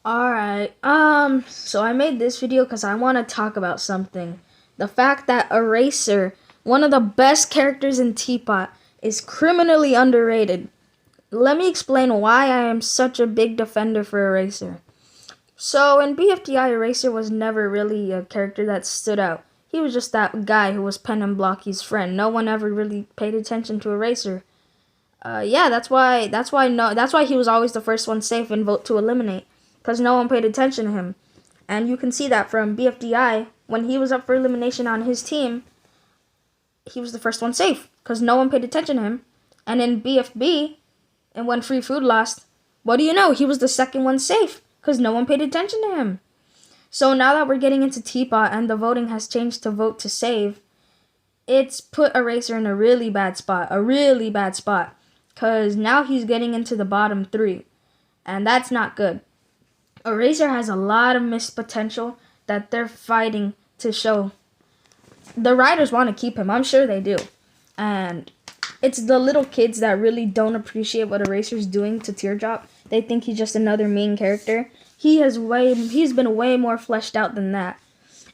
Alright, so I made this video because I want to talk about something. The fact that Eraser, one of the best characters in Teapot, is criminally underrated. Let me explain why I am such a big defender for Eraser. So in BFDI, Eraser was never really a character that stood out. He was just that guy who was Pen and Blocky's friend. No one ever really paid attention to Eraser. Yeah, that's why he was always the first one safe and vote to eliminate, because no one paid attention to him. And you can see that from BFDI, when he was up for elimination on his team, he was the first one safe, because no one paid attention to him. And in BFB, and when Free Food lost, what do you know? He was the second one safe, because no one paid attention to him. So now that we're getting into Teapot and the voting has changed to vote to save, it's put Eraser in a really bad spot. Because now he's getting into the bottom three. And that's not good. Eraser has a lot of missed potential that they're fighting to show. The writers want to keep him. I'm sure they do. And it's the little kids that really don't appreciate what Eraser's doing to Teardrop. They think he's just another main character. He's been way more fleshed out than that.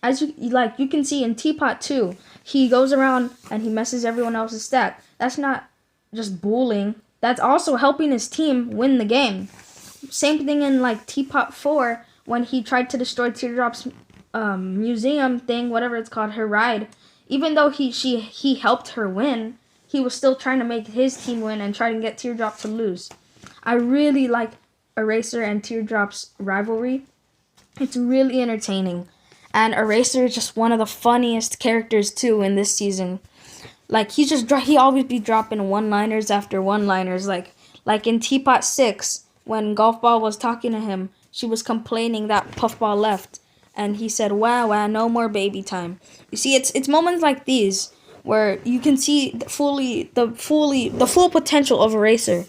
As you can see in Teapot 2, he goes around and he messes everyone else's stack. That's not just bullying. That's also helping his team win the game. Same thing in Teapot 4 when he tried to destroy Teardrop's museum thing, whatever it's called, her ride. Even though he helped her win, he was still trying to make his team win and try to get Teardrop to lose. I really like Eraser and Teardrop's rivalry. It's really entertaining. And Eraser is just one of the funniest characters too in this season. He always be dropping one-liners after one-liners. Like in Teapot 6, when Golf Ball was talking to him, she was complaining that Puffball left, and he said, "Wow, no more baby time." You see, it's moments like these where you can see the full potential of Eraser.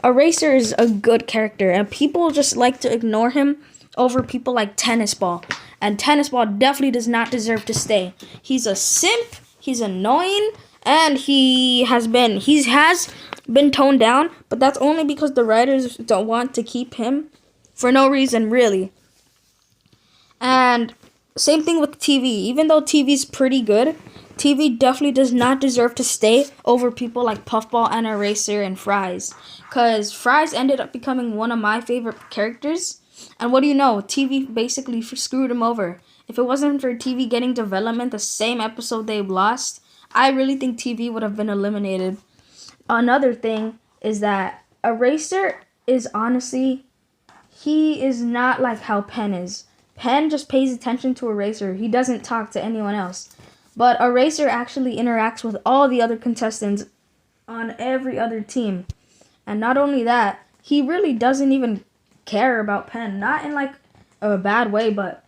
Eraser is a good character, and people just like to ignore him over people like Tennis Ball. And Tennis Ball definitely does not deserve to stay. He's a simp, he's annoying, and he has been toned down, but that's only because the writers don't want to keep him for no reason, really. And same thing with TV. Even though TV's pretty good, TV definitely does not deserve to stay over people like Puffball and Eraser and Fries. Because Fries ended up becoming one of my favorite characters. And what do you know? TV basically screwed him over. If it wasn't for TV getting development the same episode they lost, I really think TV would have been eliminated. Another thing is that Eraser is honestly, he is not like how Pen is. Pen just pays attention to Eraser. He doesn't talk to anyone else. But Eraser actually interacts with all the other contestants on every other team. And not only that, he really doesn't even care about Pen. Not in a bad way, but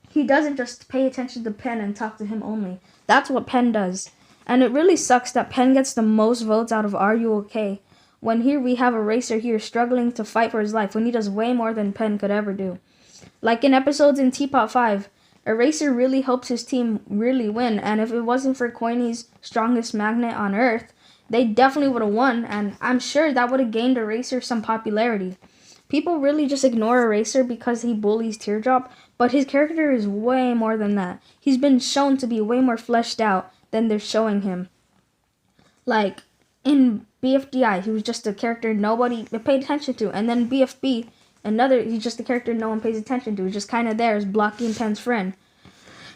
he doesn't just pay attention to Pen and talk to him only. That's what Pen does. And it really sucks that Pen gets the most votes out of Are You Okay? When here we have Eraser here struggling to fight for his life when he does way more than Pen could ever do. Like in episodes in Teapot 5, Eraser really helps his team really win, and if it wasn't for Coiny's strongest magnet on Earth, they definitely would have won, and I'm sure that would have gained Eraser some popularity. People really just ignore Eraser because he bullies Teardrop, but his character is way more than that. He's been shown to be way more fleshed out than they're showing him. Like, in BFDI, he was just a character nobody paid attention to, and then BFB, he's just a character no one pays attention to. He's just kind of there as Blocky and Pen's friend.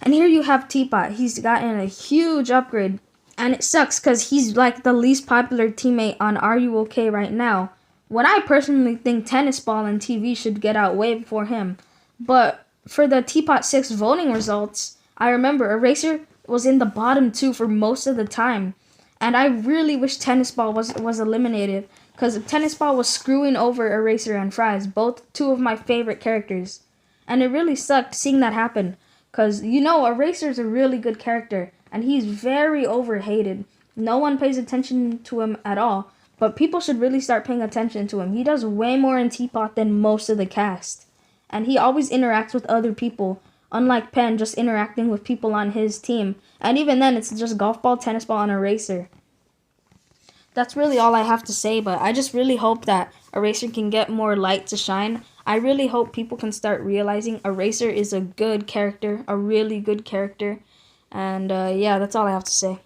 And here you have Teapot. He's gotten a huge upgrade. And it sucks because he's like the least popular teammate on Are You Okay right now. When I personally think Tennis Ball and TV should get out way before him. But for the Teapot 6 voting results, I remember Eraser was in the bottom 2 for most of the time. And I really wish Tennis Ball was eliminated, because Tennis Ball was screwing over Eraser and Fries, both two of my favorite characters. And it really sucked seeing that happen, because, Eraser's a really good character, and he's very overhated. No one pays attention to him at all, but people should really start paying attention to him. He does way more in Teapot than most of the cast. And he always interacts with other people, unlike Pen just interacting with people on his team. And even then, it's just Golf Ball, Tennis Ball, and Eraser. That's really all I have to say, but I just really hope that Eraser can get more light to shine. I really hope people can start realizing Eraser is a good character, a really good character. And yeah, that's all I have to say.